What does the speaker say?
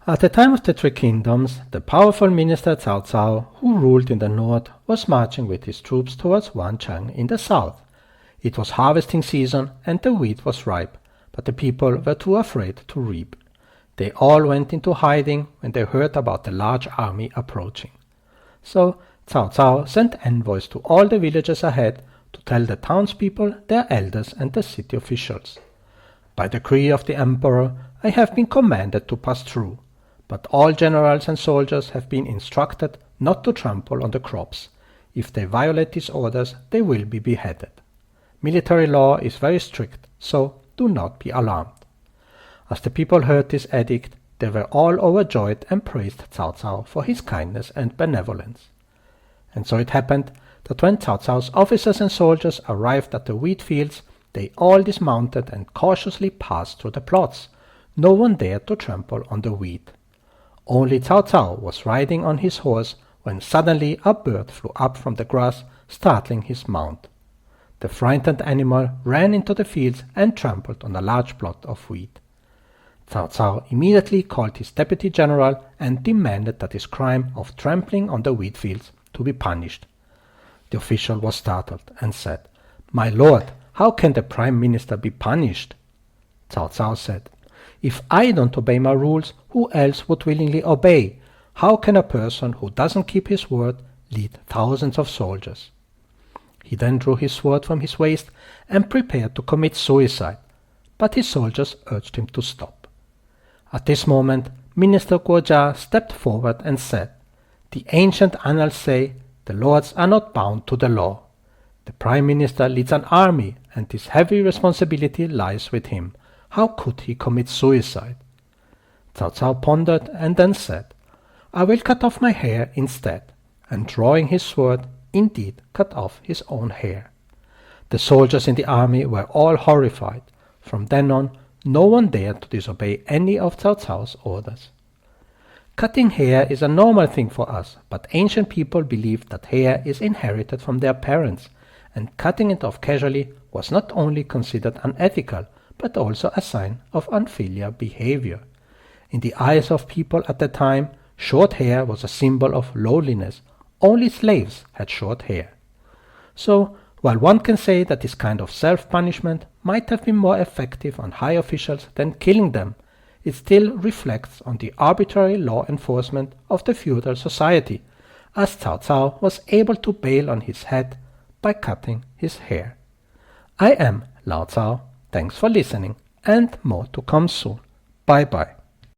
At the time of the Three Kingdoms, the powerful minister Cao Cao, who ruled in the north, was marching with his troops towards Wancheng in the south. It was harvesting season and the wheat was ripe, but the people were too afraid to reap. They all went into hiding when they heard about the large army approaching. So Cao Cao sent envoys to all the villages ahead to tell the townspeople, their elders and the city officials. By decree of the emperor, I have been commanded to pass through, but all generals and soldiers have been instructed not to trample on the crops. If they violate these orders, they will be beheaded. Military law is very strict, so do not be alarmed. As the people heard this edict, they were all overjoyed and praised Cao Cao for his kindness and benevolence. And so it happened that when Cao Cao's officers and soldiers arrived at the wheat fields, they all dismounted and cautiously passed through the plots. No one dared to trample on the wheat. Only Cao Cao was riding on his horse when suddenly a bird flew up from the grass, startling his mount. The frightened animal ran into the fields and trampled on a large plot of wheat. Cao Cao immediately called his deputy general and demanded that his crime of trampling on the wheat fields to be punished. The official was startled and said, "My lord, how can the prime minister be punished?" Cao Cao said, "If I don't obey my rules, who else would willingly obey? How can a person who doesn't keep his word lead thousands of soldiers?" He then drew his sword from his waist and prepared to commit suicide, but his soldiers urged him to stop. At this moment, Minister Guojia stepped forward and said, "The ancient annals say the lords are not bound to the law. The prime minister leads an army, and this heavy responsibility lies with him. How could he commit suicide?" Cao Cao pondered and then said, "I will cut off my hair instead," and drawing his sword, indeed cut off his own hair. The soldiers in the army were all horrified. From then on, no one dared to disobey any of Cao Cao's orders. Cutting hair is a normal thing for us, but ancient people believed that hair is inherited from their parents, and cutting it off casually was not only considered unethical, but also a sign of unfilial behavior. In the eyes of people at the time, short hair was a symbol of lowliness. Only slaves had short hair. So, while one can say that this kind of self-punishment might have been more effective on high officials than killing them, it still reflects on the arbitrary law enforcement of the feudal society, as Cao Cao was able to bail on his head by cutting his hair. I am Lao Cao. Thanks for listening, and more to come soon. Bye bye.